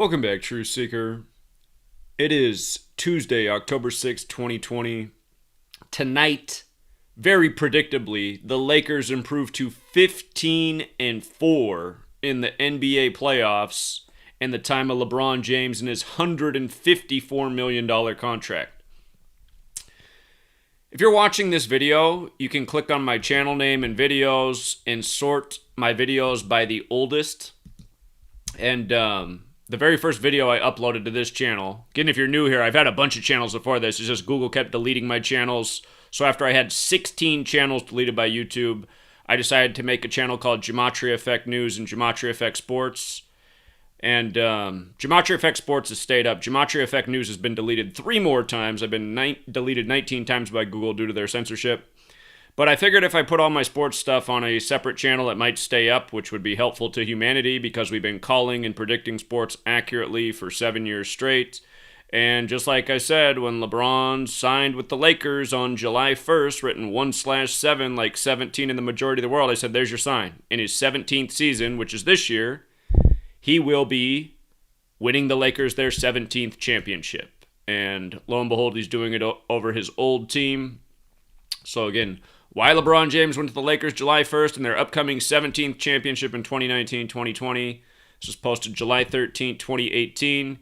Welcome back, Truth Seeker. It is Tuesday, October 6th, 2020. Tonight, very predictably, the Lakers improved to 15-4 in the NBA playoffs in the time of LeBron James and his $154 million contract. If you're watching this video, you can click on my channel name and videos and sort my videos by the oldest. And the very first video I uploaded to this channel, again, if you're new here, I've had a bunch of channels before this. It's just Google kept deleting my channels. So after I had 16 channels deleted by YouTube, I decided to make a channel called GematriaEffectNews and GematriaEffectSports. And GematriaEffectSports has stayed up. GematriaEffectNews has been deleted 3 more times. I've been deleted 19 times by Google due to their censorship. But I figured if I put all my sports stuff on a separate channel, it might stay up, which would be helpful to humanity because we've been calling and predicting sports accurately for 7 years straight. And just like I said, when LeBron signed with the Lakers on July 1st, written 1/7 like 17 in the majority of the world, I said, there's your sign. In his 17th season, which is this year, he will be winning the Lakers their 17th championship. And lo and behold, he's doing it over his old team. So again, why LeBron James went to the Lakers July 1st in their upcoming 17th championship in 2019-2020. This was posted July 13th, 2018.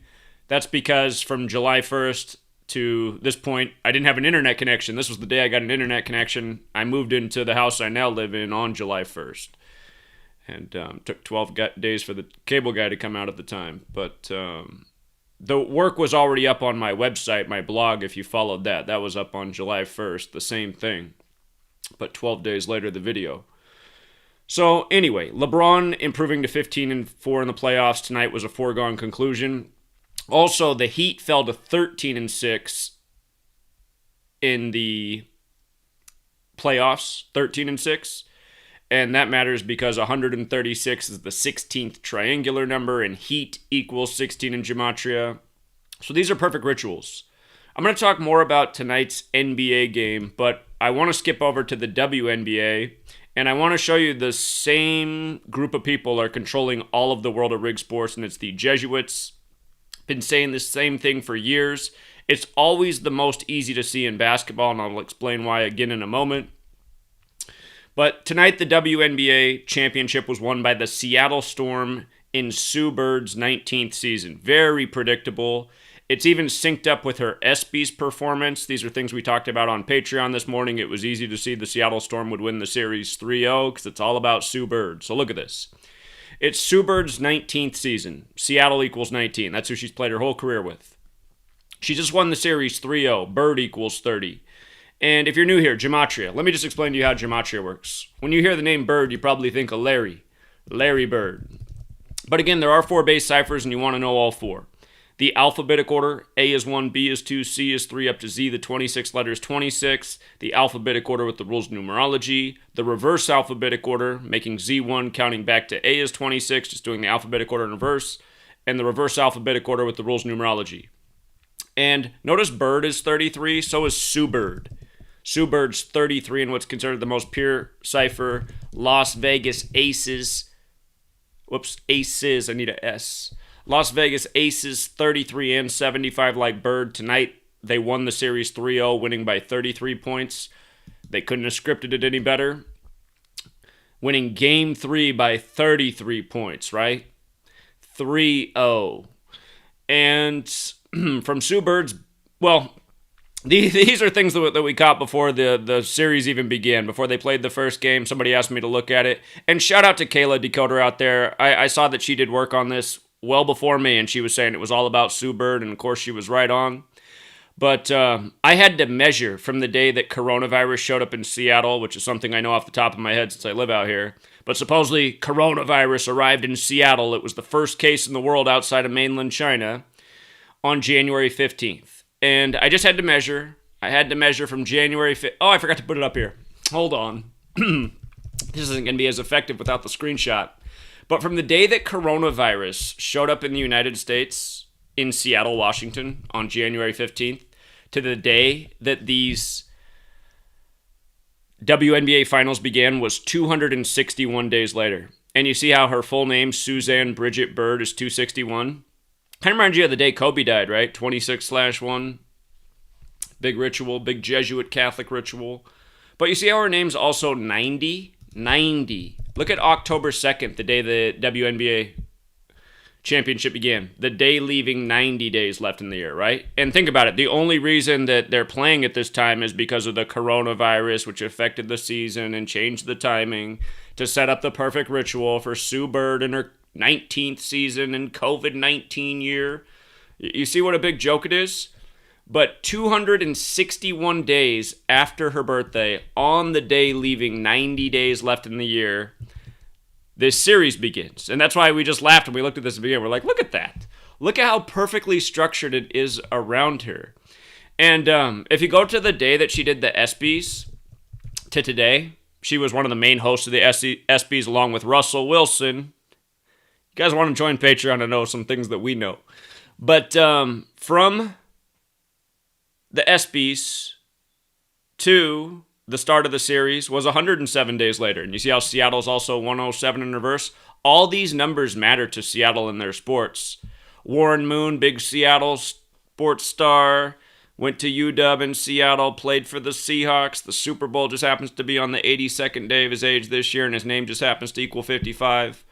That's because from July 1st to this point, I didn't have an internet connection. This was the day I got an internet connection. I moved into the house I now live in on July 1st. And took 12 days for the cable guy to come out at the time. But the work was already up on my website, my blog, if you followed that. That was up on July 1st, the same thing. But 12 days later, the video. So anyway, LeBron improving to 15-4 in the playoffs tonight was a foregone conclusion. Also, the Heat fell to 13-6 in the playoffs, 13-6. And that matters because 136 is the 16th triangular number, and Heat equals 16 in Gematria. So these are perfect rituals. I'm going to talk more about tonight's NBA game, but I want to skip over to the WNBA, and I want to show you the same group of people are controlling all of the world of rig sports, and it's the Jesuits. Been saying the same thing for years. It's always the most easy to see in basketball, and I'll explain why again in a moment. But tonight, the WNBA championship was won by the Seattle Storm in Sue Bird's 19th season. Very predictable. It's even synced up with her ESPYs performance. These are things we talked about on Patreon this morning. It was easy to see the Seattle Storm would win the series 3-0 because it's all about Sue Bird. So look at this. It's Sue Bird's 19th season. Seattle equals 19. That's who she's played her whole career with. She just won the series 3-0. Bird equals 30. And if you're new here, Gematria. Let me just explain to you how Gematria works. When you hear the name Bird, you probably think of Larry Bird. But again, there are 4 base ciphers, and you want to know all 4. The alphabetic order, A is 1, B is 2, C is 3, up to Z, the 26 letters 26. The alphabetic order with the rules of numerology. The reverse alphabetic order, making Z1 counting back to A is 26, just doing the alphabetic order in reverse. And the reverse alphabetic order with the rules of numerology. And notice Bird is 33, so is Sue Bird. Sue Bird's 33 in what's considered the most pure cipher. Las Vegas Aces. Aces, I need an S. Las Vegas Aces 33 and 75 like Bird. Tonight, they won the series 3-0, winning by 33 points. They couldn't have scripted it any better. Winning Game 3 by 33 points, right? 3-0. And from Sue Bird's, well, these are things that we caught before the series even began. Before they played the first game, somebody asked me to look at it. And shout out to Kayla, Decoder out there. I saw that she did work on this well before me, and she was saying it was all about Sue Bird, and of course she was right on. But I had to measure from the day that coronavirus showed up in Seattle, which is something I know off the top of my head since I live out here. But supposedly coronavirus arrived in Seattle. It was the first case in the world outside of mainland China on January 15th. And I just had to measure. I had to measure from January 5th. Oh, I forgot to put it up here. Hold on. This isn't going to be as effective without the screenshot. But from the day that coronavirus showed up in the United States, in Seattle, Washington, on January 15th, to the day that these WNBA finals began was 261 days later. And you see how her full name, Suzanne Bridget Bird, is 261? Kind of reminds you of the day Kobe died, right? 26/1. Big ritual, big Jesuit Catholic ritual. But you see how her name's also 90? 90. Look at October 2nd, the day the WNBA championship began. The day leaving 90 days left in the year, right? And think about it. The only reason that they're playing at this time is because of the coronavirus, which affected the season and changed the timing to set up the perfect ritual for Sue Bird in her 19th season and COVID-19 year. You see what a big joke it is? But 261 days after her birthday, on the day leaving 90 days left in the year, this series begins. And that's why we just laughed when we looked at this at the beginning. We're like, look at that. Look at how perfectly structured it is around her. And if you go to the day that she did the ESPYs to today, she was one of the main hosts of the ESPYs along with Russell Wilson. You guys want to join Patreon to know some things that we know. But from the ESPYs to the start of the series was 107 days later. And you see how Seattle's also 107 in reverse? All these numbers matter to Seattle in their sports. Warren Moon, big Seattle sports star, went to UW in Seattle, played for the Seahawks. The Super Bowl just happens to be on the 82nd day of his age this year, and his name just happens to equal 55.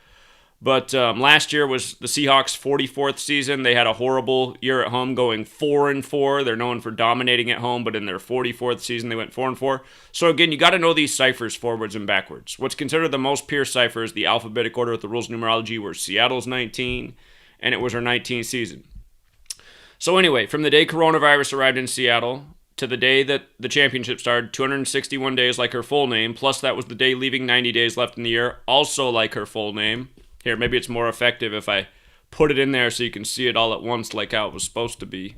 But last year was the Seahawks' 44th season. They had a horrible year at home, going 4-4. They're known for dominating at home, but in their 44th season, they went 4-4. So again, you got to know these ciphers forwards and backwards. What's considered the most pure ciphers, the alphabetic order with the rules of numerology, were Seattle's 19, and it was her 19th season. So anyway, from the day coronavirus arrived in Seattle to the day that the championship started, 261 days like her full name, plus that was the day leaving 90 days left in the year, also like her full name. Here, maybe it's more effective if I put it in there so you can see it all at once like how it was supposed to be.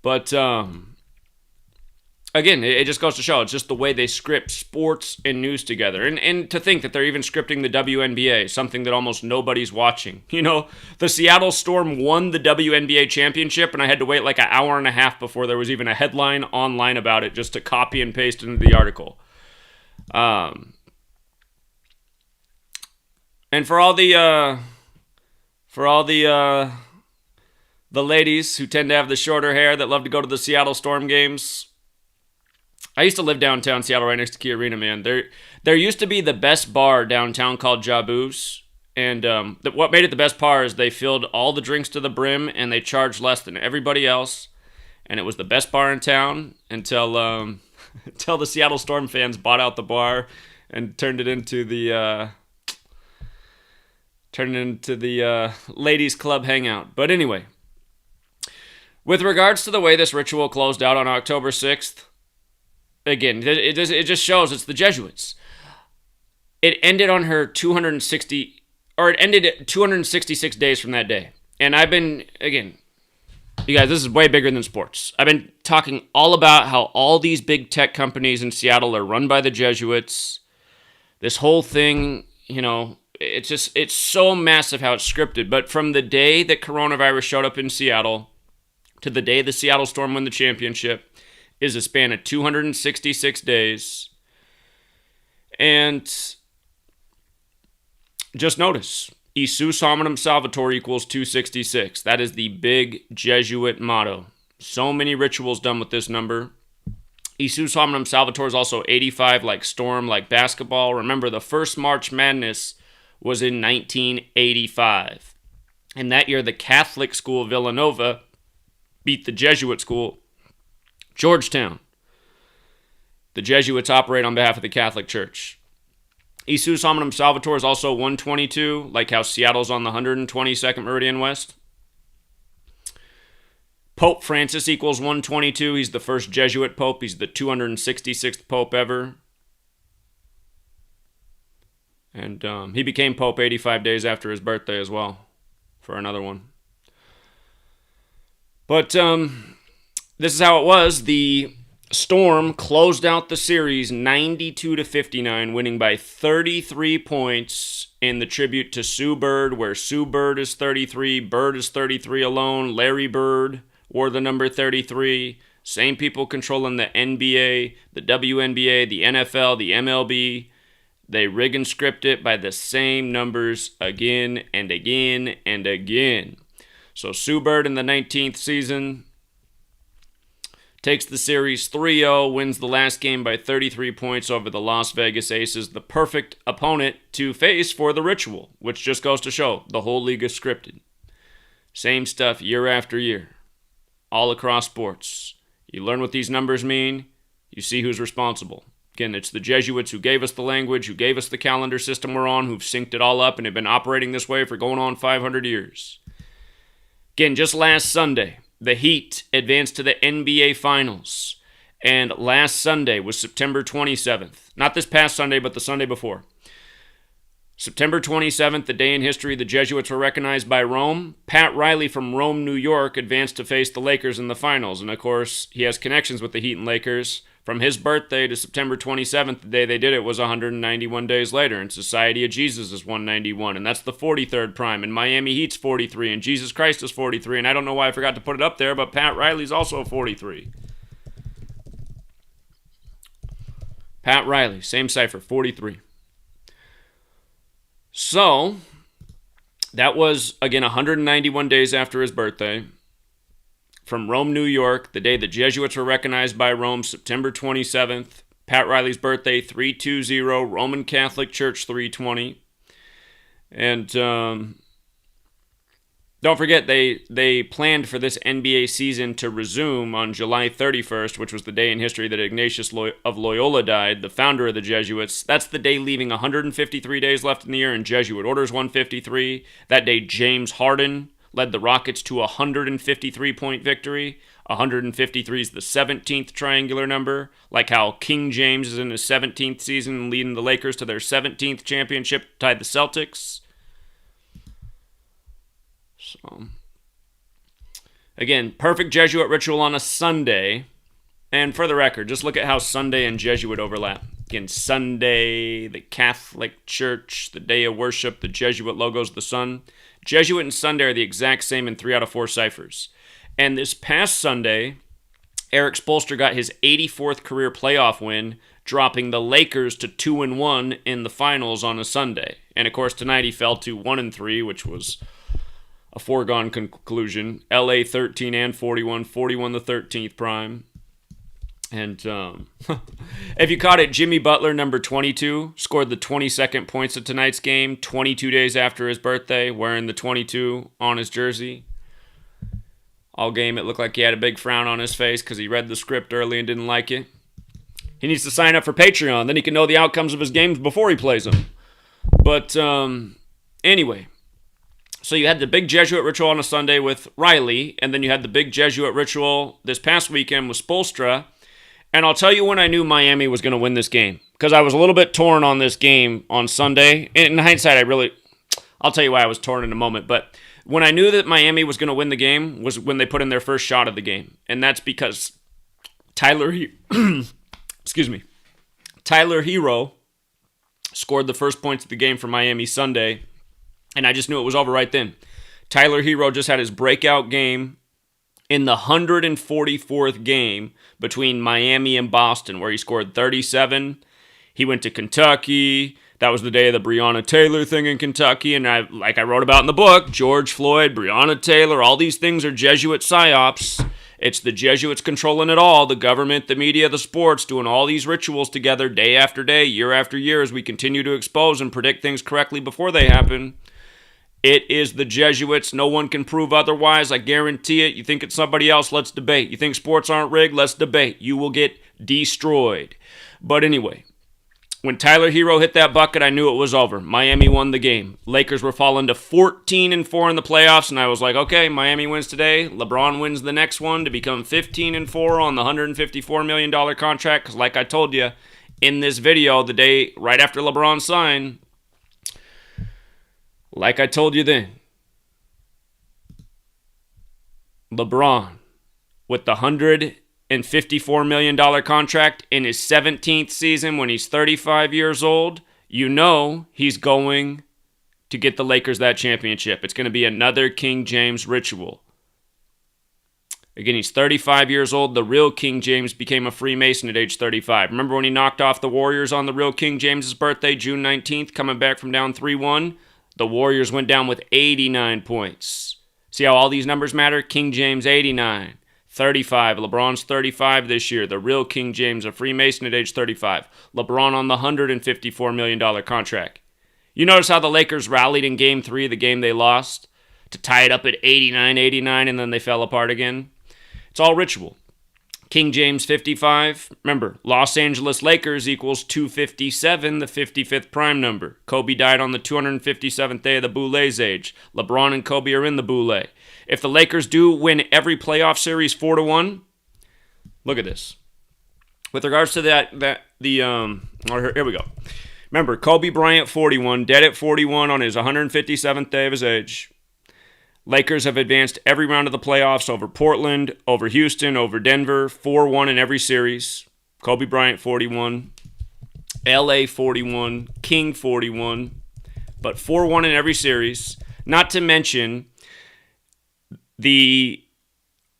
But, again, it just goes to show it's just the way they script sports and news together. And to think that they're even scripting the WNBA, something that almost nobody's watching. You know, the Seattle Storm won the WNBA championship, and I had to wait like an hour and a half before there was even a headline online about it just to copy and paste into the article. And for all the ladies who tend to have the shorter hair that love to go to the Seattle Storm games, I used to live downtown Seattle right next to Key Arena, man. There used to be the best bar downtown called Jabu's, and what made it the best bar is they filled all the drinks to the brim and they charged less than everybody else, and it was the best bar in town until the Seattle Storm fans bought out the bar and turned it into the ladies' club hangout. But anyway, with regards to the way this ritual closed out on October 6th, again, it just shows it's the Jesuits. It ended on her 266 days from that day. And I've been, again, you guys, this is way bigger than sports. I've been talking all about how all these big tech companies in Seattle are run by the Jesuits. This whole thing, you know, it's so massive how it's scripted. But from the day that coronavirus showed up in Seattle to the day the Seattle Storm won the championship is a span of 266 days. And just notice, Isus hominum salvator equals 266. That is the big Jesuit motto. So many rituals done with this number. Isus hominum salvator is also 85, like Storm, like basketball. Remember, the first March Madness was in 1985. And that year, the Catholic school Villanova beat the Jesuit school Georgetown. The Jesuits operate on behalf of the Catholic Church. Isus hominum salvator is also 122, like how Seattle's on the 122nd meridian west. Pope Francis equals 122. He's the first Jesuit pope. He's the 266th pope ever. And he became pope 85 days after his birthday as well, for another one. But this is how it was. The Storm closed out the series 92-59, winning by 33 points in the tribute to Sue Bird, where Sue Bird is 33, Bird is 33 alone, Larry Bird wore the number 33. Same people controlling the NBA, the WNBA, the NFL, the MLB. They rig and script it by the same numbers again and again and again. So Sue Bird in the 19th season takes the series 3-0, wins the last game by 33 points over the Las Vegas Aces, the perfect opponent to face for the ritual, which just goes to show the whole league is scripted. Same stuff year after year, all across sports. You learn what these numbers mean, you see who's responsible. Again, it's the Jesuits who gave us the language, who gave us the calendar system we're on, who've synced it all up and have been operating this way for going on 500 years. Again, just last Sunday, the Heat advanced to the NBA Finals. And last Sunday was September 27th. Not this past Sunday, but the Sunday before. September 27th, the day in history the Jesuits were recognized by Rome. Pat Riley from Rome, New York, advanced to face the Lakers in the finals. And of course, he has connections with the Heat and Lakers. From his birthday to September 27th, the day they did it was 191 days later. And Society of Jesus is 191. And that's the 43rd prime. And Miami Heat's 43. And Jesus Christ is 43. And I don't know why I forgot to put it up there, but Pat Riley's also 43. Pat Riley, same cipher, 43. So, that was, again, 191 days after his birthday. From Rome, New York, the day the Jesuits were recognized by Rome, September 27th. Pat Riley's birthday, 320, Roman Catholic Church, 320. And don't forget, they planned for this NBA season to resume on July 31st, which was the day in history that Ignatius of Loyola died, the founder of the Jesuits. That's the day leaving 153 days left in the year, and Jesuit Orders 153. That day, James Harden led the Rockets to a 153-point victory. 153 is the 17th triangular number, like how King James is in his 17th season leading the Lakers to their 17th championship, tied the Celtics. So, again, perfect Jesuit ritual on a Sunday. And for the record, just look at how Sunday and Jesuit overlap. Again, Sunday, the Catholic Church, the day of worship, the Jesuit logo's the sun. Jesuit and Sunday are the exact same in 3 out of 4 ciphers. And this past Sunday, Eric Spoelstra got his 84th career playoff win, dropping the Lakers to 2-1 in the finals on a Sunday. And of course, tonight he fell to 1-3, which was a foregone conclusion. LA 13 and 41, 41 the 13th prime. And if you caught it, Jimmy Butler, number 22, scored the 22nd points of tonight's game, 22 days after his birthday, wearing the 22 on his jersey. All game, it looked like he had a big frown on his face because he read the script early and didn't like it. He needs to sign up for Patreon, then he can know the outcomes of his games before he plays them. But anyway, so you had the big Jesuit ritual on a Sunday with Riley, and then you had the big Jesuit ritual this past weekend with Spoelstra. And I'll tell you when I knew Miami was going to win this game, because I was a little bit torn on this game on Sunday. In hindsight, I'll tell you why I was torn in a moment, but when I knew that Miami was going to win the game was when they put in their first shot of the game. And that's because Tyler Hero scored the first points of the game for Miami Sunday, and I just knew it was over right then. Tyler Hero just had his breakout game in the 144th game between Miami and Boston, where he scored 37. He went to Kentucky. That was the day of the Breonna Taylor thing in Kentucky. And I wrote about in the book, George Floyd, Breonna Taylor, all these things are Jesuit psyops. It's the Jesuits controlling it all, the government, the media, the sports, doing all these rituals together day after day, year after year, as we continue to expose and predict things correctly before they happen. It is the Jesuits. No one can prove otherwise. I guarantee it. You think it's somebody else? Let's debate. You think sports aren't rigged? Let's debate. You will get destroyed. But anyway, when Tyler Hero hit that bucket, I knew it was over. Miami won the game. Lakers were falling to 14-4 in the playoffs, and I was like, okay, Miami wins today. LeBron wins the next one to become 15-4 on the $154 million contract. Because like I told you in this video, the day right after LeBron signed, like I told you then, LeBron, with the $154 million contract in his 17th season when he's 35 years old, you know he's going to get the Lakers that championship. It's going to be another King James ritual. Again, he's 35 years old. The real King James became a Freemason at age 35. Remember when he knocked off the Warriors on the real King James's birthday, June 19th, coming back from down 3-1? The Warriors went down with 89 points. See how all these numbers matter? King James 89, 35. LeBron's 35 this year. The real King James, a Freemason at age 35. LeBron on the $154 million contract. You notice how the Lakers rallied in Game 3, the game they lost, to tie it up at 89, and then they fell apart again? It's all ritual. King James 55. Remember, Los Angeles Lakers equals 257, the 55th prime number. Kobe died on the 257th day of the Boulé's age. LeBron and Kobe are in the Boulé. If the Lakers do win every playoff series 4-1, look at this. With regards to here we go. Remember, Kobe Bryant 41, dead at 41 on his 157th day of his age. Lakers have advanced every round of the playoffs over Portland, over Houston, over Denver, 4-1 in every series. Kobe Bryant 41, LA 41, King 41, but 4-1 in every series. Not to mention the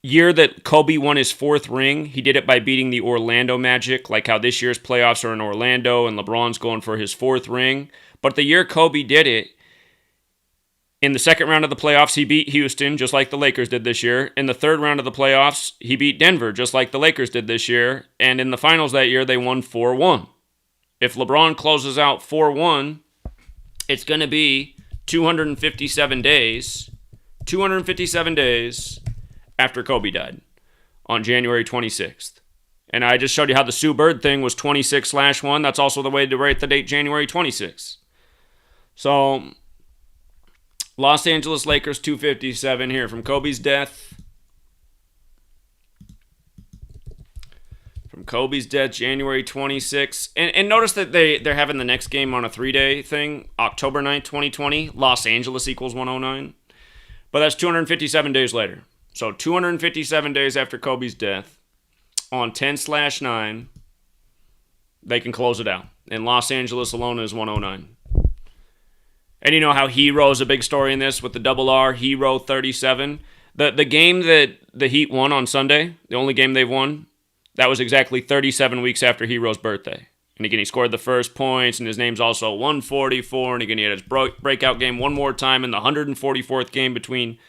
year that Kobe won his 4th ring, he did it by beating the Orlando Magic, like how this year's playoffs are in Orlando and LeBron's going for his 4th ring. But the year Kobe did it, in the second round of the playoffs, he beat Houston, just like the Lakers did this year. In the third round of the playoffs, he beat Denver, just like the Lakers did this year. And in the finals that year, they won 4-1. If LeBron closes out 4-1, it's going to be 257 days after Kobe died on January 26th. And I just showed you how the Sue Bird thing was 26/1. That's also the way to write the date January 26th. So Los Angeles Lakers 257 here from Kobe's death. From Kobe's death, January 26th. And notice that they're having the next game on a 3-day thing. October 9th, 2020. Los Angeles equals 109. But that's 257 days later. So 257 days after Kobe's death, on 10/9, they can close it out. And Los Angeles alone is 109. And you know how Hero is a big story in this with the double R, Hero 37. The game that the Heat won on Sunday, the only game they've won, that was exactly 37 weeks after Hero's birthday. And again, he scored the first points, and his name's also 144. And again, he had his breakout game one more time in the 144th game between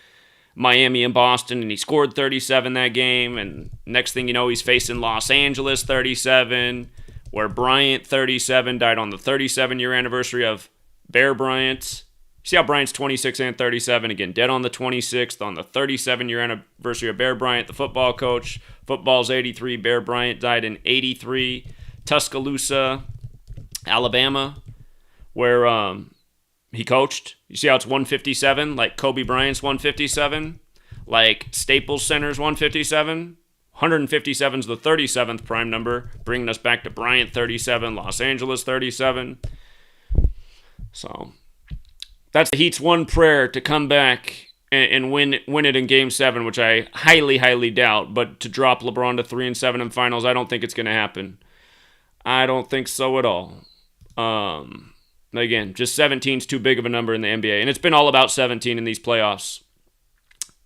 Miami and Boston, and he scored 37 that game. And next thing you know, he's facing Los Angeles 37, where Bryant 37 died on the 37-year anniversary of Bear Bryant. See how Bryant's 26 and 37, again, dead on the 26th, on the 37-year anniversary of Bear Bryant, the football coach. Football's 83. Bear Bryant died in 83. Tuscaloosa, Alabama, where he coached. You see how it's 157, like Kobe Bryant's 157, like Staples Center's 157. 157 is the 37th prime number, bringing us back to Bryant 37, Los Angeles 37. So that's the Heat's one prayer, to come back and win it in Game 7, which I highly, highly doubt. But to drop LeBron to 3-7 in finals, I don't think it's going to happen. I don't think so at all. Again, just 17 is too big of a number in the NBA, and it's been all about 17 in these playoffs.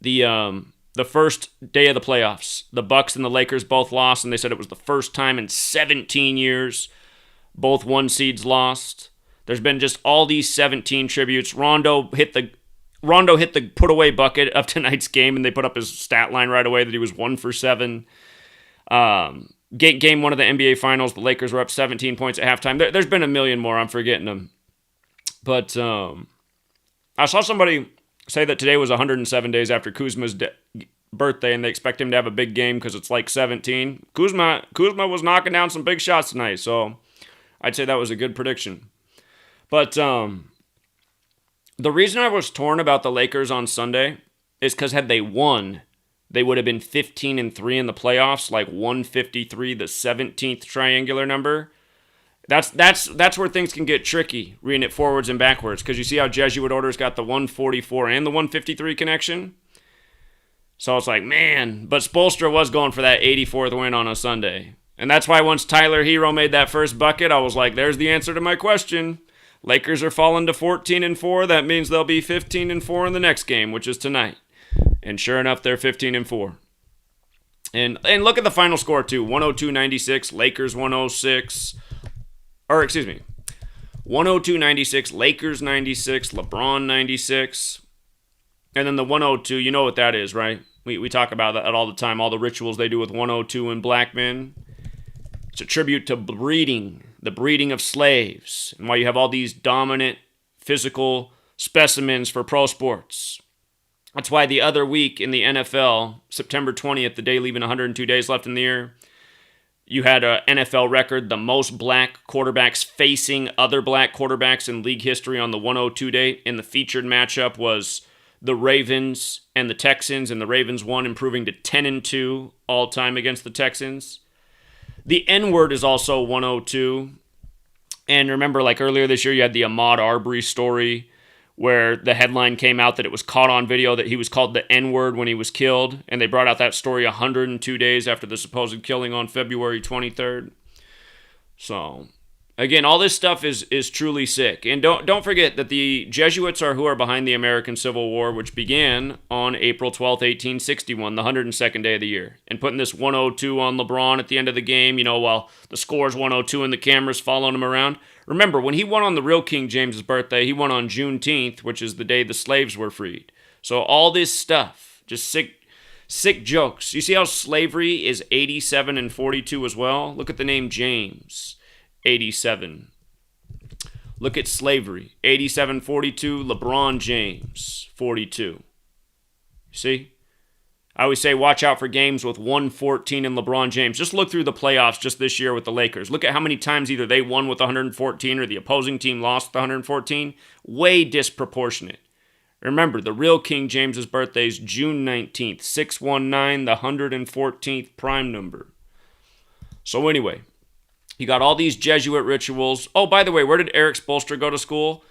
The first day of the playoffs, the Bucks and the Lakers both lost, and they said it was the first time in 17 years both one seeds lost. There's been just all these 17 tributes. Rondo hit the put-away bucket of tonight's game, and they put up his stat line right away that he was 1 for 7. Game 1 of the NBA Finals, the Lakers were up 17 points at halftime. There's been a million more. I'm forgetting them. But I saw somebody say that today was 107 days after Kuzma's birthday, and they expect him to have a big game because it's like 17. Kuzma was knocking down some big shots tonight, so I'd say that was a good prediction. But the reason I was torn about the Lakers on Sunday is because had they won, they would have been 15-3 in the playoffs, like 153, the 17th triangular number. That's where things can get tricky, reading it forwards and backwards, because you see how Jesuit orders got the 144 and the 153 connection? So it's like, man, but Spoelstra was going for that 84th win on a Sunday. And that's why once Tyler Hero made that first bucket, I was like, there's the answer to my question. Lakers are falling to 14-4. That means they'll be 15-4 in the next game, which is tonight. And sure enough, they're 15-4. And look at the final score, too. 102-96, Lakers 106. Or, excuse me. 102-96, Lakers 96, LeBron 96. And then the 102, you know what that is, right? We talk about that all the time, all the rituals they do with 102 and black men. It's a tribute to breeding, the breeding of slaves, and why you have all these dominant physical specimens for pro sports. That's why the other week in the NFL, September 20th, the day leaving 102 days left in the year, you had an NFL record, the most black quarterbacks facing other black quarterbacks in league history on the 102 date, and the featured matchup was the Ravens and the Texans, and the Ravens won, improving to 10-2 all-time against the Texans. The N-word is also 102. And remember, like earlier this year, you had the Ahmaud Arbery story where the headline came out that it was caught on video that he was called the N-word when he was killed. And they brought out that story 102 days after the supposed killing on February 23rd. So, again, all this stuff is truly sick. And don't forget that the Jesuits are who are behind the American Civil War, which began on April 12th, 1861, the 102nd day of the year. And putting this 102 on LeBron at the end of the game, while the score's 102 and the camera's following him around. Remember, when he won on the real King James's birthday, he won on Juneteenth, which is the day the slaves were freed. So all this stuff, just sick jokes. You see how slavery is 87 and 42 as well? Look at the name James. 87. Look at slavery. 87-42, LeBron James, 42. See? I always say watch out for games with 114 and LeBron James. Just look through the playoffs just this year with the Lakers. Look at how many times either they won with 114 or the opposing team lost with 114. Way disproportionate. Remember, the real King James's birthday is June 19th, 619, the 114th prime number. So anyway, you got all these Jesuit rituals. Oh, by the way, where did Eric Spoelstra go to school?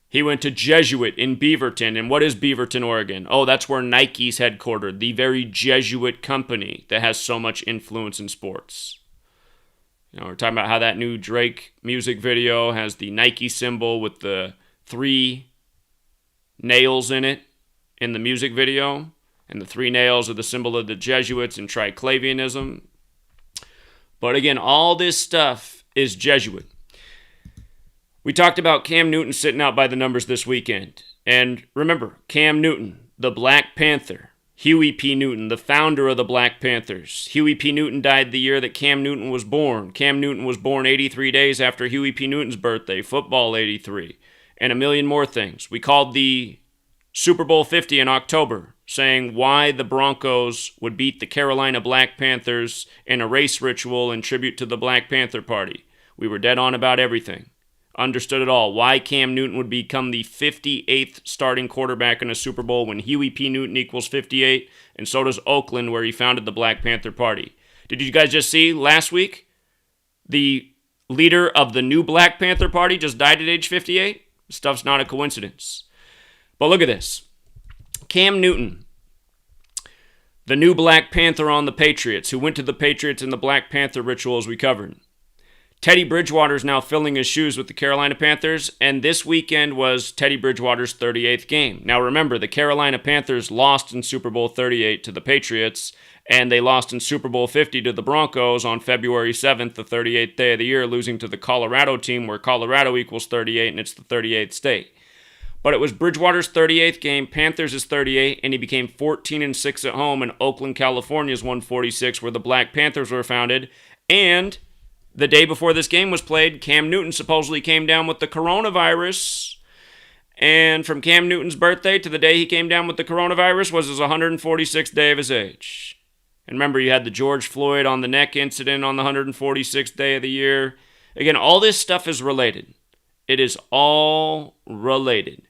He went to Jesuit in Beaverton. And what is Beaverton, Oregon? Oh, that's where Nike's headquartered, the very Jesuit company that has so much influence in sports. We're talking about how that new Drake music video has the Nike symbol with the 3 nails in it in the music video. And the 3 nails are the symbol of the Jesuits and Triclavianism. But again, all this stuff is Jesuit. We talked about Cam Newton sitting out by the numbers this weekend. And remember, Cam Newton, the Black Panther, Huey P. Newton, the founder of the Black Panthers. Huey P. Newton died the year that Cam Newton was born. Cam Newton was born 83 days after Huey P. Newton's birthday, football 83, and a million more things. We called the Super Bowl 50 in October, saying why the Broncos would beat the Carolina Black Panthers in a race ritual in tribute to the Black Panther Party. We were dead on about everything. Understood it all. Why Cam Newton would become the 58th starting quarterback in a Super Bowl when Huey P. Newton equals 58, and so does Oakland, where he founded the Black Panther Party. Did you guys just see last week? The leader of the new Black Panther Party just died at age 58? Stuff's not a coincidence. But look at this. Cam Newton, the new Black Panther on the Patriots, who went to the Patriots in the Black Panther ritual as we covered. Teddy Bridgewater is now filling his shoes with the Carolina Panthers, and this weekend was Teddy Bridgewater's 38th game. Now remember, the Carolina Panthers lost in Super Bowl 38 to the Patriots, and they lost in Super Bowl 50 to the Broncos on February 7th, the 38th day of the year, losing to the Colorado team, where Colorado equals 38, and it's the 38th state. But it was Bridgewater's 38th game, Panthers' 38, and he became 14-6 at home, and Oakland, California's 146, where the Black Panthers were founded, and the day before this game was played, Cam Newton supposedly came down with the coronavirus. And from Cam Newton's birthday to the day he came down with the coronavirus was his 146th day of his age. And remember, you had the George Floyd on the neck incident on the 146th day of the year. Again, all this stuff is related. It is all related.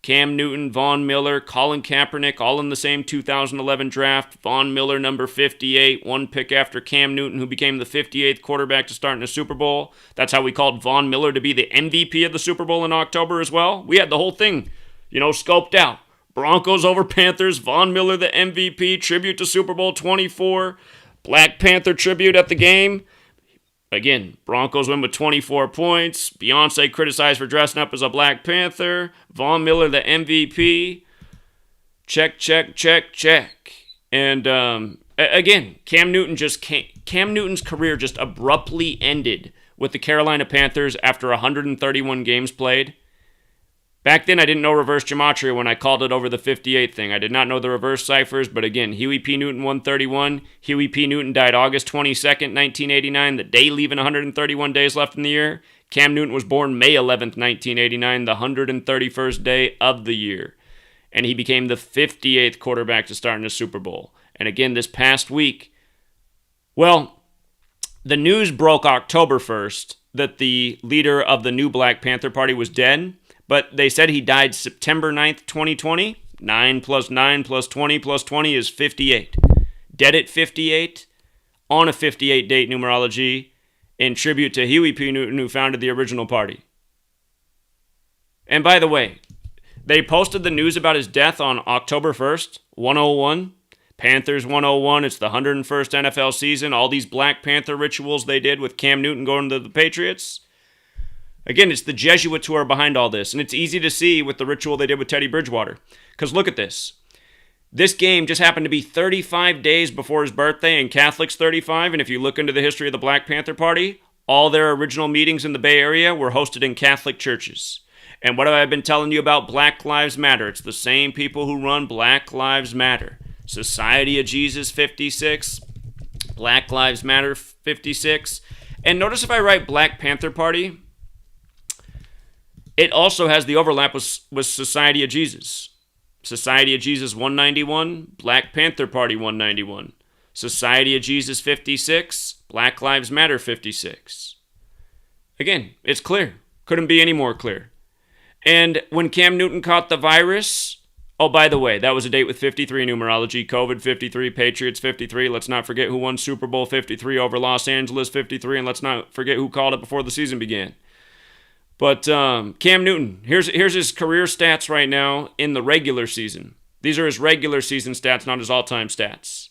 Cam Newton, Von Miller, Colin Kaepernick, all in the same 2011 draft. Von Miller, number 58, one pick after Cam Newton, who became the 58th quarterback to start in a Super Bowl. That's how we called Von Miller to be the MVP of the Super Bowl in October as well. We had the whole thing, scoped out. Broncos over Panthers, Von Miller the MVP, tribute to Super Bowl 24, Black Panther tribute at the game. Again, Broncos win with 24 points. Beyonce criticized for dressing up as a Black Panther. Von Miller, the MVP. Check, check, check, check. And again, Cam Newton's career just abruptly ended with the Carolina Panthers after 131 games played. Back then, I didn't know reverse gematria when I called it over the 58 thing. I did not know the reverse ciphers, but again, Huey P. Newton 131. Huey P. Newton died August 22nd, 1989, the day leaving 131 days left in the year. Cam Newton was born May 11th, 1989, the 131st day of the year. And he became the 58th quarterback to start in a Super Bowl. And again, this past week, well, the news broke October 1st that the leader of the new Black Panther Party was dead, but they said he died September 9th, 2020. 9 plus 9 plus 20 plus 20 is 58. Dead at 58, on a 58 date numerology, in tribute to Huey P. Newton, who founded the original party. And by the way, they posted the news about his death on October 1st, 101. Panthers 101, it's the 101st NFL season. All these Black Panther rituals they did with Cam Newton going to the Patriots. Again, it's the Jesuits who are behind all this. And it's easy to see with the ritual they did with Teddy Bridgewater. Because look at this. This game just happened to be 35 days before his birthday, and Catholics 35. And if you look into the history of the Black Panther Party, all their original meetings in the Bay Area were hosted in Catholic churches. And what have I been telling you about Black Lives Matter? It's the same people who run Black Lives Matter. Society of Jesus 56, Black Lives Matter 56. And notice if I write Black Panther Party, it also has the overlap with Society of Jesus. Society of Jesus 191, Black Panther Party 191. Society of Jesus 56, Black Lives Matter 56. Again, it's clear. Couldn't be any more clear. And when Cam Newton caught the virus, oh, by the way, that was a date with 53 numerology. COVID 53, Patriots 53. Let's not forget who won Super Bowl 53 over Los Angeles 53. And let's not forget who called it before the season began. But Cam Newton, here's his career stats right now in the regular season. These are his regular season stats, not his all-time stats.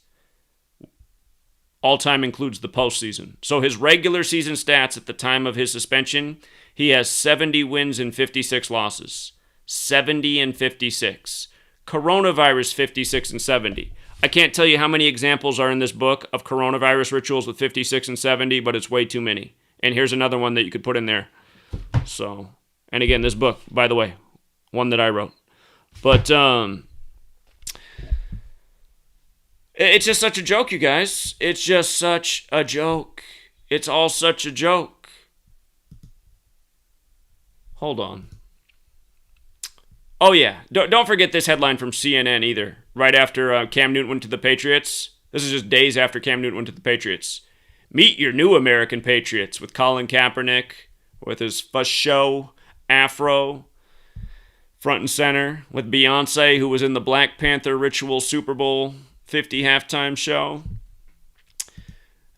All-time includes the postseason. So his regular season stats at the time of his suspension, he has 70 wins and 56 losses. 70 and 56. Coronavirus 56 and 70. I can't tell you how many examples are in this book of coronavirus rituals with 56 and 70, but it's way too many. And here's another one that you could put in there. So, and again, this book, by the way, one that I wrote. But it's just such a joke, you guys. It's just such a joke. It's all such a joke. Hold on. Oh, yeah. Don't forget this headline from CNN either. Right after Cam Newton went to the Patriots. This is just days after Cam Newton went to the Patriots. Meet your new American Patriots with Colin Kaepernick, with his first show, Afro, front and center, with Beyonce, who was in the Black Panther Ritual Super Bowl 50 halftime show.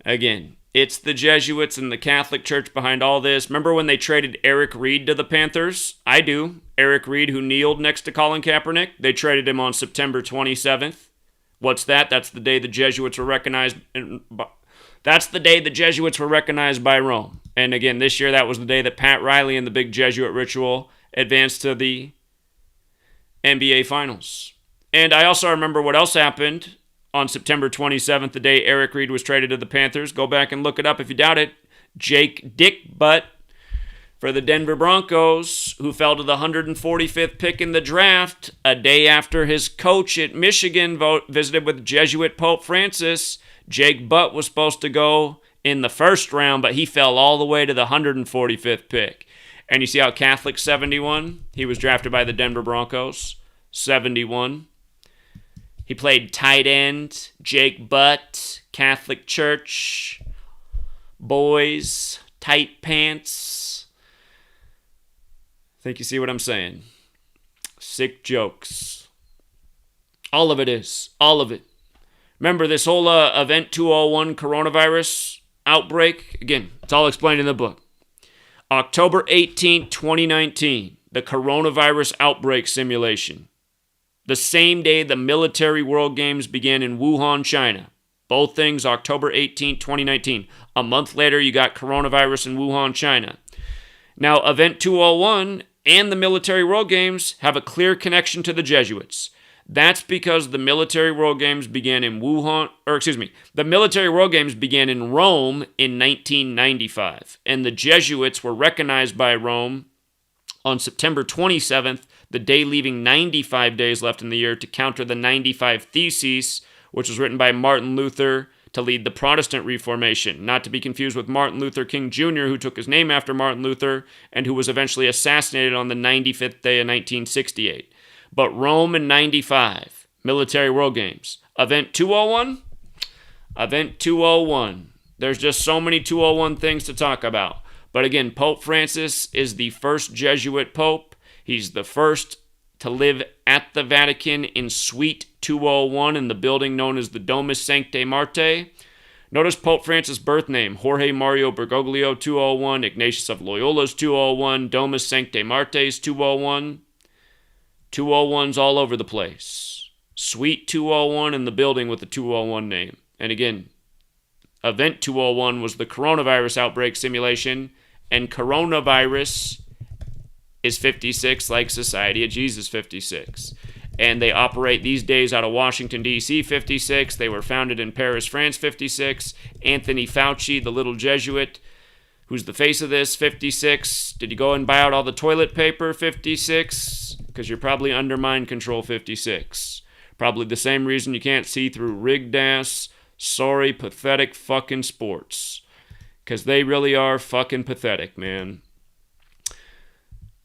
Again, it's the Jesuits and the Catholic Church behind all this. Remember when they traded Eric Reid to the Panthers? I do. Eric Reid, who kneeled next to Colin Kaepernick. They traded him on September 27th. What's that? That's the day the Jesuits were recognized. That's the day the Jesuits were recognized by Rome. And again, this year, that was the day that Pat Riley and the big Jesuit ritual advanced to the NBA Finals. And I also remember what else happened on September 27th, the day Eric Reid was traded to the Panthers. Go back and look it up if you doubt it. Jake Dick Butt for the Denver Broncos, who fell to the 145th pick in the draft a day after his coach at Michigan visited with Jesuit Pope Francis. Jake Butt was supposed to go in the first round, but he fell all the way to the 145th pick. And you see how Catholic 71? He was drafted by the Denver Broncos. 71. He played tight end, Jake Butt, Catholic Church, boys, tight pants. I think you see what I'm saying. Sick jokes. All of it is. All of it. Remember this whole Event 201 coronavirus outbreak? Again, it's all explained in the book. October 18, 2019, the coronavirus outbreak simulation. The same day the Military World Games began in Wuhan, China. Both things October 18, 2019. A month later, you got coronavirus in Wuhan, China. Now, Event 201 and the Military World Games have a clear connection to the Jesuits. That's because the Military World Games began in the Military World Games began in Rome in 1995, and the Jesuits were recognized by Rome on September 27th, the day leaving 95 days left in the year, to counter the 95 Theses, which was written by Martin Luther to lead the Protestant Reformation, not to be confused with Martin Luther King Jr., who took his name after Martin Luther and who was eventually assassinated on the 95th day of 1968. But Rome in 95, Military World Games. Event 201? Event 201. There's just so many 201 things to talk about. But again, Pope Francis is the first Jesuit pope. He's the first to live at the Vatican in Suite 201 in the building known as the Domus Sancti Martyr. Notice Pope Francis' birth name, Jorge Mario Bergoglio 201, Ignatius of Loyola's 201, Domus Sancti Martyrs 201. 201's all over the place. Suite 201 in the building with the 201 name. And again, Event 201 was the coronavirus outbreak simulation, and coronavirus is 56 like Society of Jesus 56. And they operate these days out of Washington, D.C. 56. They were founded in Paris, France 56. Anthony Fauci, the little Jesuit, who's the face of this, 56. Did you go and buy out all the toilet paper? 56. Because you're probably under mind control 56. Probably the same reason you can't see through rigged ass, sorry, pathetic fucking sports. Because they really are fucking pathetic, man.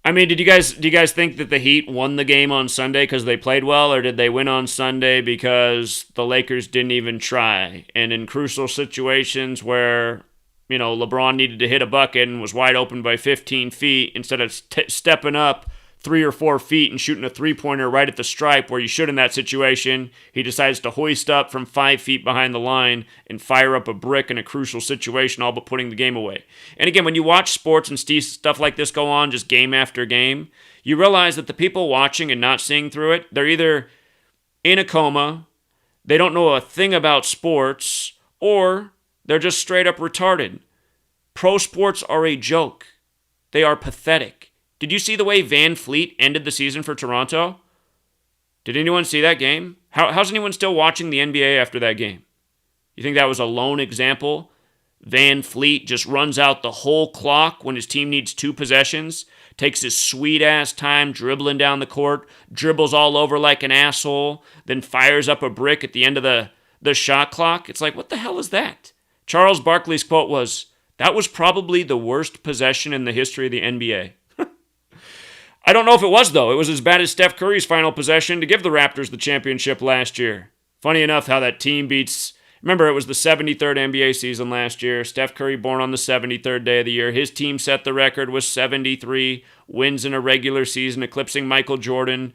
I mean, do you guys think that the Heat won the game on Sunday because they played well, or did they win on Sunday because the Lakers didn't even try? And in crucial situations where, you know, LeBron needed to hit a bucket and was wide open by 15 feet, instead of stepping up 3 or 4 feet and shooting a three-pointer right at the stripe where you should in that situation, he decides to hoist up from 5 feet behind the line and fire up a brick in a crucial situation, all but putting the game away. And again, when you watch sports and stuff like this go on just game after game, you realize that the people watching and not seeing through it, they're either in a coma, they don't know a thing about sports, or they're just straight up retarded. Pro sports are a joke. They are pathetic. Did you see the way Van Fleet ended the season for Toronto? Did anyone see that game? How's anyone still watching the NBA after that game? You think that was a lone example? Van Fleet just runs out the whole clock when his team needs 2 possessions, takes his sweet-ass time dribbling down the court, dribbles all over like an asshole, then fires up a brick at the end of the shot clock. It's like, what the hell is that? Charles Barkley's quote was, "That was probably the worst possession in the history of the NBA." I don't know if it was, though. It was as bad as Steph Curry's final possession to give the Raptors the championship last year. Funny enough how that team beats... Remember, it was the 73rd NBA season last year. Steph Curry born on the 73rd day of the year. His team set the record with 73 wins in a regular season, eclipsing Michael Jordan.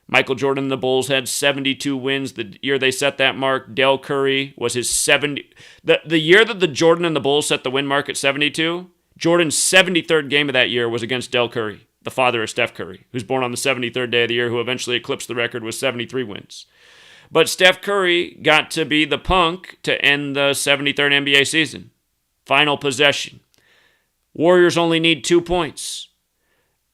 Michael Jordan and the Bulls had 72 wins the year they set that mark. Del Curry was his 70... The year that the Jordan and the Bulls set the win mark at 72, Jordan's 73rd game of that year was against Del Curry, the father of Steph Curry, who's born on the 73rd day of the year, who eventually eclipsed the record with 73 wins. But Steph Curry got to be the punk to end the 73rd NBA season. Final possession. Warriors only need 2 points.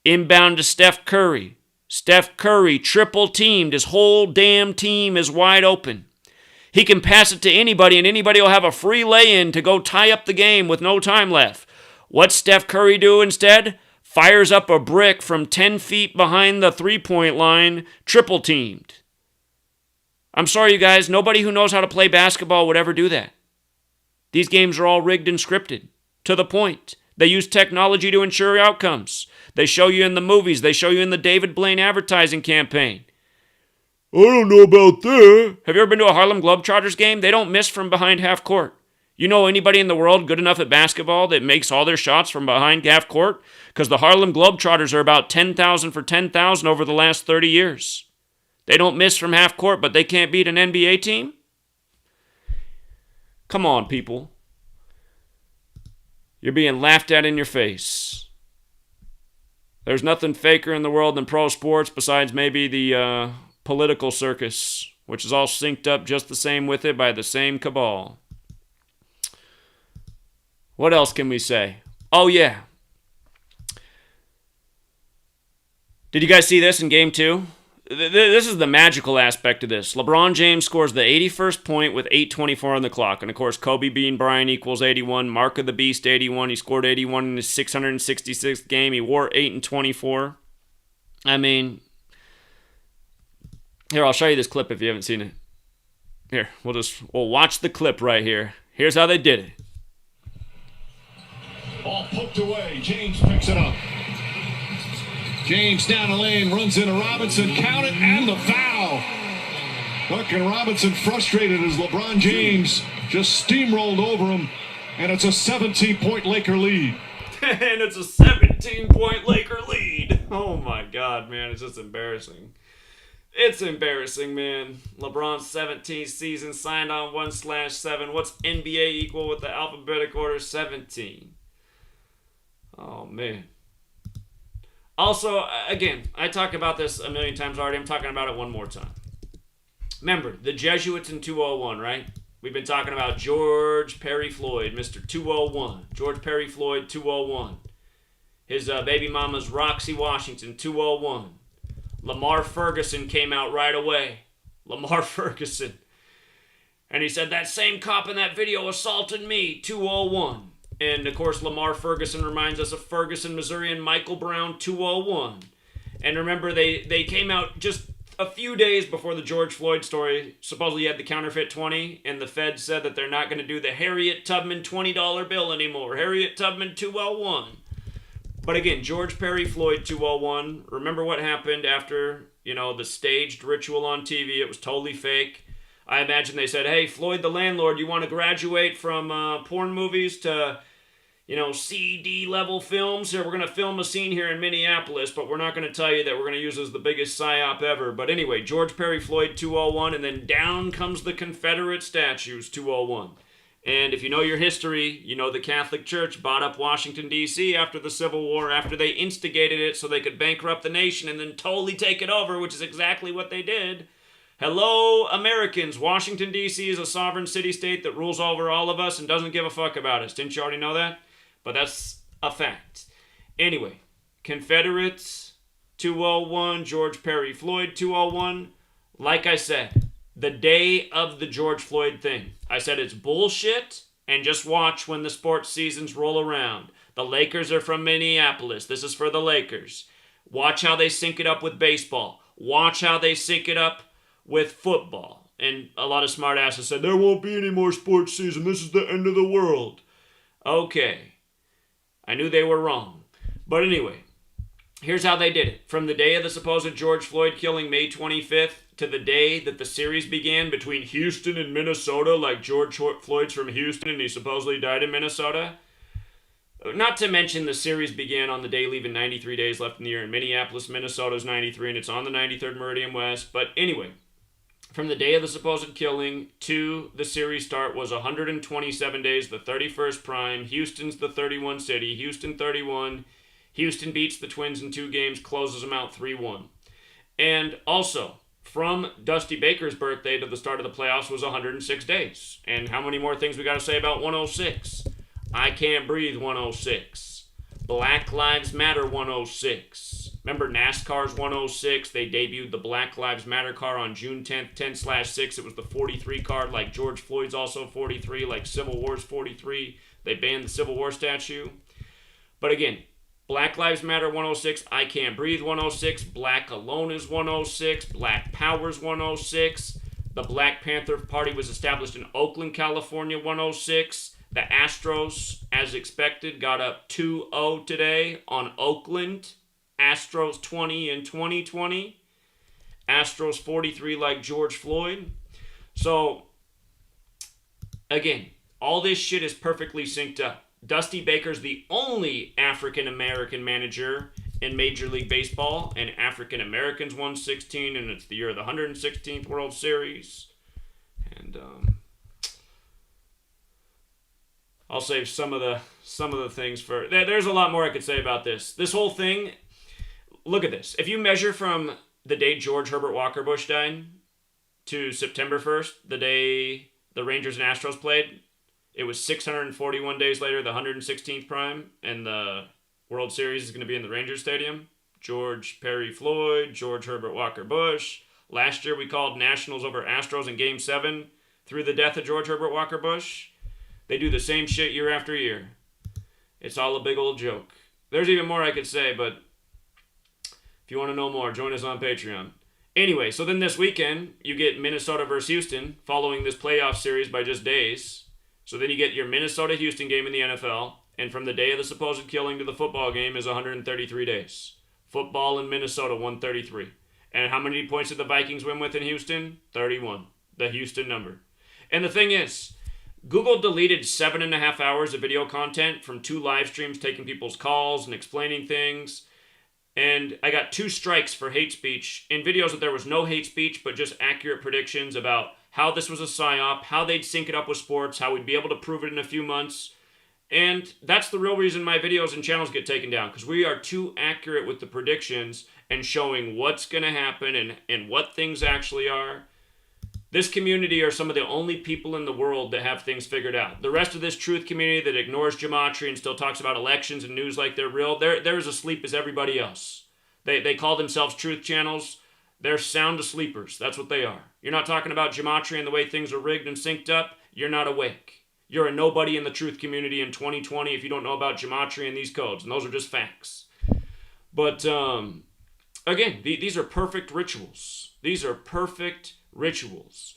Inbound to Steph Curry. Steph Curry triple-teamed. His whole damn team is wide open. He can pass it to anybody, and anybody will have a free lay-in to go tie up the game with no time left. What's Steph Curry do instead? Fires up a brick from 10 feet behind the three-point line, triple-teamed. I'm sorry, you guys, nobody who knows how to play basketball would ever do that. These games are all rigged and scripted, to the point. They use technology to ensure outcomes. They show you in the movies. They show you in the David Blaine advertising campaign. I don't know about that. Have you ever been to a Harlem Globetrotters game? They don't miss from behind half court. You know anybody in the world good enough at basketball that makes all their shots from behind half court? Because the Harlem Globetrotters are about 10,000 for 10,000 over the last 30 years. They don't miss from half court, but they can't beat an NBA team? Come on, people. You're being laughed at in your face. There's nothing faker in the world than pro sports besides maybe the political circus, which is all synced up just the same with it by the same cabal. What else can we say? Oh, yeah. Did you guys see this in Game 2? this is the magical aspect of this. LeBron James scores the 81st point with 8:24 on the clock. And, of course, Kobe Bean Bryant equals 81. Mark of the Beast, 81. He scored 81 in his 666th game. He wore 8 and 24. I mean, here, I'll show you this clip if you haven't seen it. Here, we'll watch the clip right here. Here's how they did it. Ball poked away. James picks it up. James down the lane, runs into Robinson, count it, and the foul. Duncan Robinson frustrated as LeBron James just steamrolled over him, and it's a 17-point Laker lead. And it's a 17-point Laker lead. Oh my God, man, it's just embarrassing. It's embarrassing, man. LeBron's 17th season signed on 1/7. What's NBA equal with the alphabetic order? 17. Oh, man. Also, again, I talk about this a million times already. I'm talking about it one more time. Remember, the Jesuits in 201, right? We've been talking about George Perry Floyd, Mr. 201. George Perry Floyd, 201. His baby mama's Roxy Washington, 201. Lamar Ferguson came out right away. Lamar Ferguson. And he said, that same cop in that video assaulted me, 201. And, of course, Lamar Ferguson reminds us of Ferguson, Missouri, and Michael Brown, 201. And remember, they came out just a few days before the George Floyd story. Supposedly, he had the counterfeit 20, and the Fed said that they're not going to do the Harriet Tubman $20 bill anymore. Harriet Tubman 201. But again, George Perry Floyd 201. Remember what happened after, the staged ritual on TV? It was totally fake. I imagine they said, hey, Floyd the landlord, you want to graduate from porn movies to, CD level films? Here, we're going to film a scene here in Minneapolis, but we're not going to tell you that we're going to use as the biggest psyop ever. But anyway, George Perry Floyd 201, and then down comes the Confederate statues 201. And if you know your history, you know the Catholic Church bought up Washington, D.C. after the Civil War, after they instigated it so they could bankrupt the nation and then totally take it over, which is exactly what they did. Hello, Americans. Washington, D.C. is a sovereign city-state that rules over all of us and doesn't give a fuck about us. Didn't you already know that? But that's a fact. Anyway, Confederates 201, George Perry Floyd 201. Like I said, the day of the George Floyd thing. I said it's bullshit, and just watch when the sports seasons roll around. The Lakers are from Minneapolis. This is for the Lakers. Watch how they sync it up with baseball. Watch how they sync it up with football. And a lot of smartasses said, there won't be any more sports season. This is the end of the world. Okay. I knew they were wrong. But anyway, here's how they did it. From the day of the supposed George Floyd killing, May 25th, to the day that the series began between Houston and Minnesota, like George Floyd's from Houston and he supposedly died in Minnesota. Not to mention the series began on the day leaving 93 days left in the year in Minneapolis, Minnesota's 93, and it's on the 93rd Meridian West. But anyway, from the day of the supposed killing to the series start was 127 days, the 31st prime. Houston's the 31 city. Houston 31. Houston beats the Twins in 2 games, closes them out 3-1. And also, from Dusty Baker's birthday to the start of the playoffs was 106 days. And how many more things we got to say about 106? I Can't Breathe 106. Black Lives Matter 106. Remember NASCAR's 106? They debuted the Black Lives Matter car on June 10th, 10/6. It was the 43 car, like George Floyd's also 43, like Civil War's 43. They banned the Civil War statue. But again, Black Lives Matter 106, I Can't Breathe 106, Black Alone is 106, Black Power's 106. The Black Panther Party was established in Oakland, California 106. The Astros, as expected, got up 2-0 today on Oakland. Astros 20 in 2020. Astros 43 like George Floyd. So, again, all this shit is perfectly synced up. Dusty Baker's the only African-American manager in Major League Baseball, and African-Americans won 16, and it's the year of the 116th World Series. And I'll save some of the things for... There's a lot more I could say about this. This whole thing, look at this. If you measure from the day George Herbert Walker Bush died to September 1st, the day the Rangers and Astros played, it was 641 days later, the 116th prime, and the World Series is going to be in the Rangers Stadium. George Perry Floyd, George Herbert Walker Bush. Last year we called Nationals over Astros in Game 7 through the death of George Herbert Walker Bush. They do the same shit year after year. It's all a big old joke. There's even more I could say, but if you want to know more, join us on Patreon. Anyway, so then this weekend, you get Minnesota versus Houston, following this playoff series by just days. So then you get your Minnesota-Houston game in the NFL, and from the day of the supposed killing to the football game is 133 days. Football in Minnesota, 133. And how many points did the Vikings win with in Houston? 31. The Houston number. And the thing is, Google deleted 7.5 hours of video content from 2 live streams taking people's calls and explaining things. And I got 2 strikes for hate speech in videos that there was no hate speech, but just accurate predictions about how this was a psyop, how they'd sync it up with sports, how we'd be able to prove it in a few months. And that's the real reason my videos and channels get taken down, because we are too accurate with the predictions and showing what's going to happen and what things actually are. This community are some of the only people in the world that have things figured out. The rest of this truth community that ignores Gematria and still talks about elections and news like they're real, they're as asleep as everybody else. They call themselves truth channels. They're sound sleepers. That's what they are. You're not talking about Gematria and the way things are rigged and synced up. You're not awake. You're a nobody in the truth community in 2020 if you don't know about Gematria and these codes. And those are just facts. But, again, these are perfect rituals. These are perfect rituals.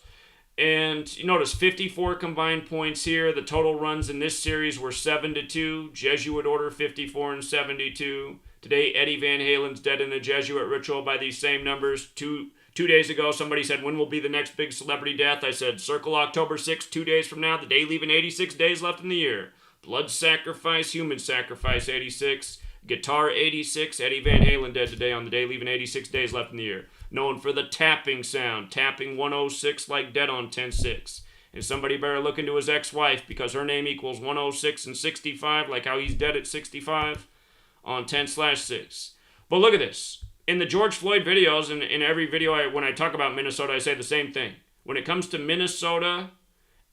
And you notice 54 combined points here. The total runs in this series were 7-2. Jesuit order 54 and 72. Today, Eddie Van Halen's dead in a Jesuit ritual by these same numbers. Two days ago, somebody said, when will be the next big celebrity death? I said, circle October 6th, 2 days from now, the day leaving 86 days left in the year. Blood sacrifice, human sacrifice, 86. Guitar, 86. Eddie Van Halen dead today on the day leaving 86 days left in the year. Known for the tapping sound, tapping 106 like dead on 10-6. And somebody better look into his ex-wife because her name equals 106 and 65, like how he's dead at 65 on 10/6. But look at this. In the George Floyd videos, and in every video when I talk about Minnesota, I say the same thing. When it comes to Minnesota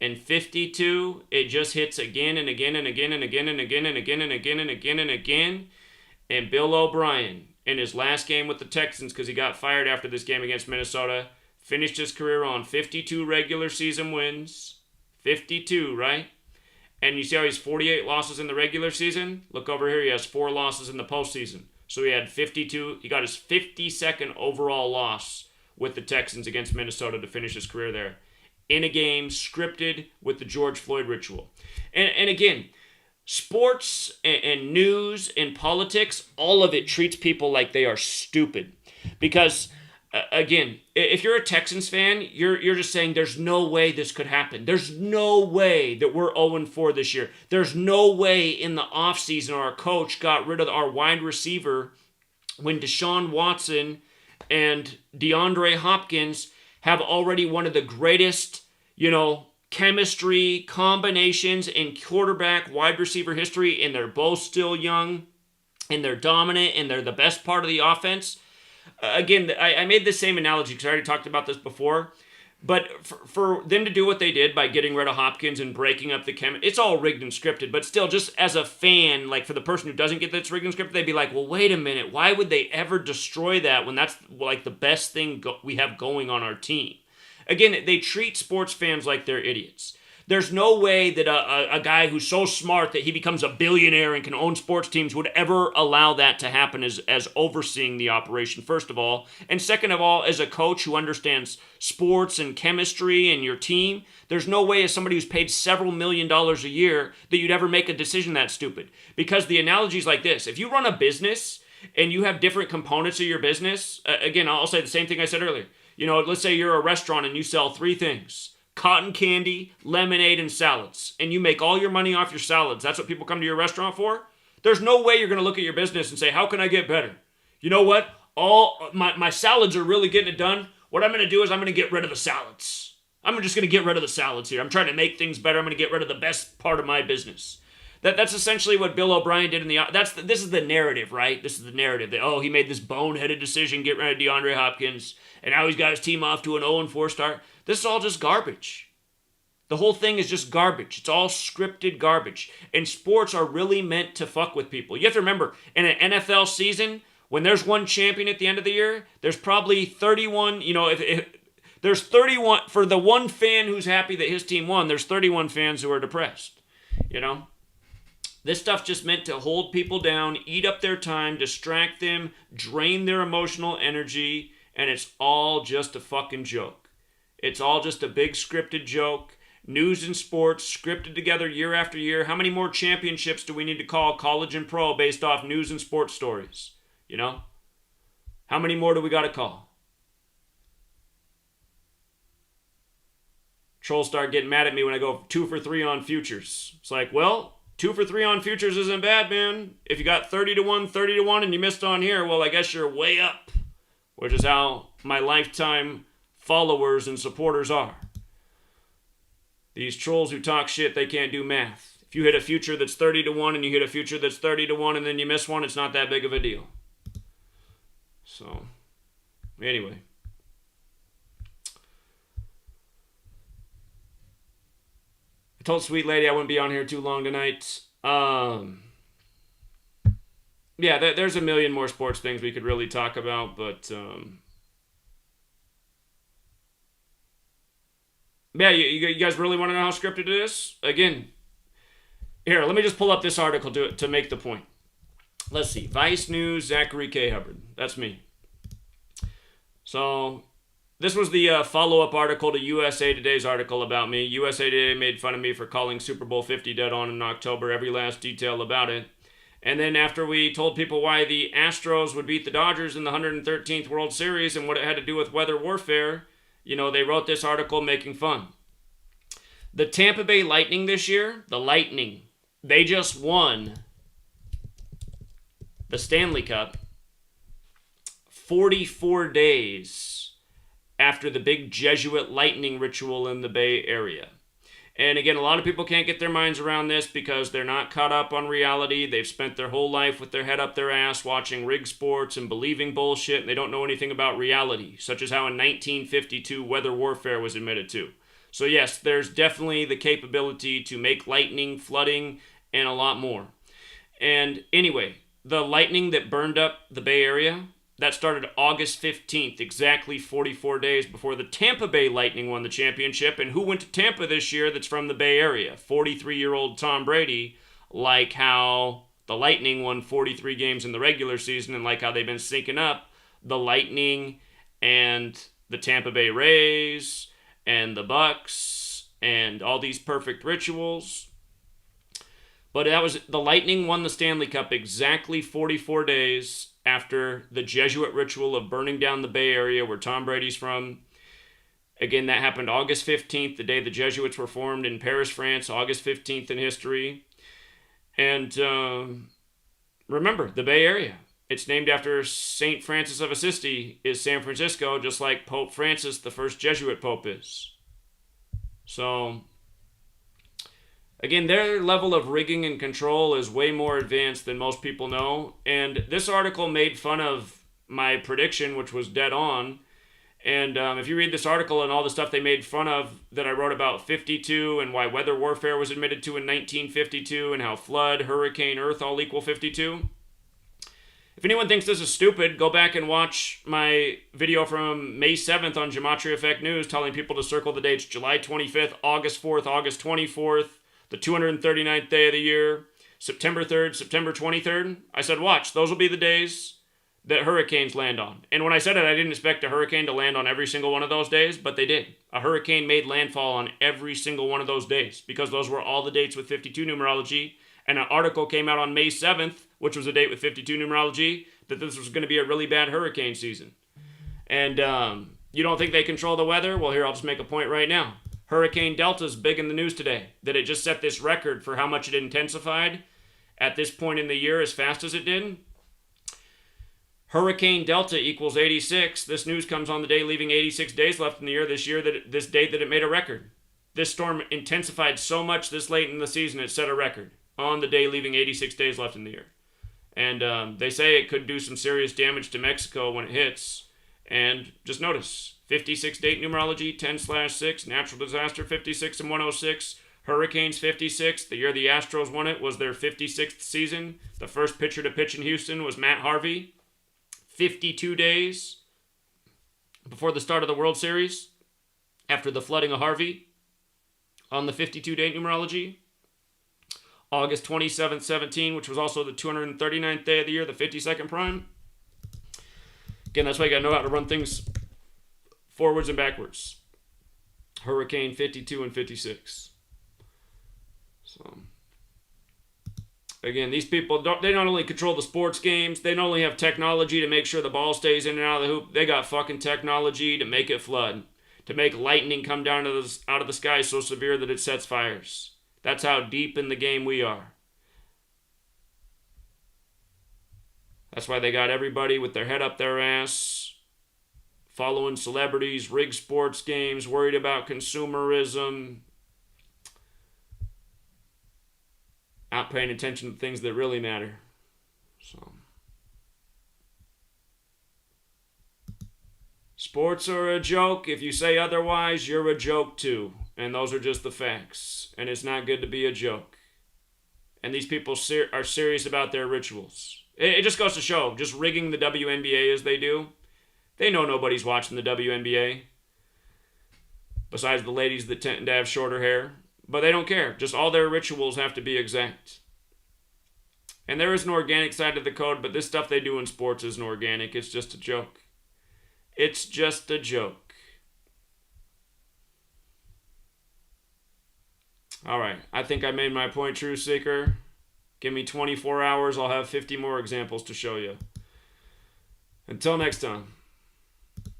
and 52, it just hits again and again and again and again and again and again and again and again and again. And Bill O'Brien, in his last game with the Texans, because he got fired after this game against Minnesota, finished his career on 52 regular season wins. 52, right? And you see how he's 48 losses in the regular season? Look over here, he has 4 losses in the postseason. So he had 52. He got his 52nd overall loss with the Texans against Minnesota to finish his career there. In a game scripted with the George Floyd ritual. And again, sports and news and politics, all of it treats people like they are stupid. Because, again, if you're a Texans fan, you're just saying there's no way this could happen. There's no way that we're 0-4 this year. There's no way in the offseason our coach got rid of our wide receiver when Deshaun Watson and DeAndre Hopkins have already one of the greatest, chemistry combinations in quarterback wide receiver history, and they're both still young, and they're dominant, and they're the best part of the offense. Again, I made the same analogy because I already talked about this before, but for them to do what they did by getting rid of Hopkins and breaking up the it's all rigged and scripted, but still, just as a fan, like for the person who doesn't get that's rigged and scripted, they'd be like, well, wait a minute, why would they ever destroy that when that's like the best thing we have going on our team? Again, they treat sports fans like they're idiots. There's no way that a guy who's so smart that he becomes a billionaire and can own sports teams would ever allow that to happen as overseeing the operation, first of all. And second of all, as a coach who understands sports and chemistry and your team, there's no way as somebody who's paid several $1 million a year that you'd ever make a decision that stupid. Because the analogy is like this. If you run a business and you have different components of your business, again, I'll say the same thing I said earlier. Let's say you're a restaurant and you sell 3 things. Cotton candy, lemonade, and salads. And you make all your money off your salads. That's what people come to your restaurant for? There's no way you're going to look at your business and say, how can I get better? You know what? My salads are really getting it done. What I'm going to do is I'm going to get rid of the salads. I'm just going to get rid of the salads here. I'm trying to make things better. I'm going to get rid of the best part of my business. That's essentially what Bill O'Brien did this is the narrative, right? This is the narrative that, he made this boneheaded decision, get rid of DeAndre Hopkins, and now he's got his team off to an 0-4 start. This is all just garbage. The whole thing is just garbage. It's all scripted garbage. And sports are really meant to fuck with people. You have to remember, in an NFL season, When there's one champion at the end of the year, there's probably 31, if there's 31, for the one fan who's happy that his team won, there's 31 fans who are depressed, This stuff just meant to hold people down, eat up their time, distract them, drain their emotional energy, and it's all just a fucking joke. It's all just a big scripted joke. News and sports scripted together year after year. How many more championships do we need to call college and pro based off news and sports stories? How many more do we got to call? Trolls start getting mad at me when I go 2 for 3 on futures. It's like, well, 2 for 3 on futures isn't bad, man. If you got 30 to 1, 30 to 1, and you missed on here, well, I guess you're way up. Which is how my lifetime followers and supporters are. These trolls who talk shit, they can't do math. If you hit a future that's 30 to 1 and you hit a future that's 30 to 1 and then you miss one, it's not that big of a deal. So, anyway. I told Sweet Lady I wouldn't be on here too long tonight. Yeah, there's a million more sports things we could really talk about, but yeah, you guys really want to know how scripted it is? Again, here, let me just pull up this article to make the point. Let's see. Vice News, Zachary K. Hubbard. That's me. So, this was the follow-up article to USA Today's article about me. USA Today made fun of me for calling Super Bowl 50 dead on in October, every last detail about it. And then after we told people why the Astros would beat the Dodgers in the 113th World Series and what it had to do with weather warfare, they wrote this article making fun. The Tampa Bay Lightning this year, the Lightning, they just won the Stanley Cup 44 days after the big Jesuit lightning ritual in the Bay Area. And again, a lot of people can't get their minds around this because they're not caught up on reality. They've spent their whole life with their head up their ass watching rig sports and believing bullshit, and they don't know anything about reality, such as how in 1952 weather warfare was admitted to. So yes, there's definitely the capability to make lightning, flooding, and a lot more. And anyway, the lightning that burned up the Bay Area, that started August 15th, exactly 44 days before the Tampa Bay Lightning won the championship. And who went to Tampa this year that's from the Bay Area? 43-year-old Tom Brady, like how the Lightning won 43 games in the regular season and like how they've been syncing up the Lightning and the Tampa Bay Rays and the Bucks and all these perfect rituals. But the Lightning won the Stanley Cup exactly 44 days after the Jesuit ritual of burning down the Bay Area where Tom Brady's from. Again, that happened August 15th, the day the Jesuits were formed in Paris, France, August 15th in history. And remember, the Bay Area, it's named after St. Francis of Assisi, is San Francisco, just like Pope Francis, the first Jesuit pope, is. So, again, their level of rigging and control is way more advanced than most people know. And this article made fun of my prediction, which was dead on. And if you read this article and all the stuff they made fun of that I wrote about 52 and why weather warfare was admitted to in 1952 and how flood, hurricane, earth all equal 52. If anyone thinks this is stupid, go back and watch my video from May 7th on GematriaEffectNews telling people to circle the dates July 25th, August 4th, August 24th, the 239th day of the year, September 3rd, September 23rd. I said, watch, those will be the days that hurricanes land on. And when I said it, I didn't expect a hurricane to land on every single one of those days, but they did. A hurricane made landfall on every single one of those days because those were all the dates with 52 numerology. And an article came out on May 7th, which was a date with 52 numerology, that this was going to be a really bad hurricane season. And you don't think they control the weather? Well, here, I'll just make a point right now. Hurricane Delta's big in the news today, that it just set this record for how much it intensified at this point in the year as fast as it did. Hurricane Delta equals 86. This news comes on the day leaving 86 days left in the year, this date that it made a record. This storm intensified so much this late in the season, it set a record on the day leaving 86 days left in the year. And they say it could do some serious damage to Mexico when it hits. And just notice, 56 date numerology, 10/6, natural disaster 56 and 106, Hurricanes 56. The year the Astros won it was their 56th season. The first pitcher to pitch in Houston was Matt Harvey. 52 days before the start of the World Series, after the flooding of Harvey, on the 52-day numerology. August 27th, 17, which was also the 239th day of the year, the 52nd prime. Again, that's why you got to know how to run things forwards and backwards. Hurricane 52 and 56. So, again, these people, they not only control the sports games, they not only have technology to make sure the ball stays in and out of the hoop, they got fucking technology to make it flood, to make lightning come down out of the sky so severe that it sets fires. That's how deep in the game we are. That's why they got everybody with their head up their ass, following celebrities, rigged sports games, worried about consumerism, not paying attention to things that really matter. So, sports are a joke. If you say otherwise, you're a joke too. And those are just the facts. And it's not good to be a joke. And these people are serious about their rituals. It just goes to show, just rigging the WNBA as they do, they know nobody's watching the WNBA. Besides the ladies that tend to have shorter hair. But they don't care. Just all their rituals have to be exact. And there is an organic side to the code, but this stuff they do in sports isn't organic. It's just a joke. It's just a joke. Alright, I think I made my point, Truth Seeker. Give me 24 hours, I'll have 50 more examples to show you. Until next time.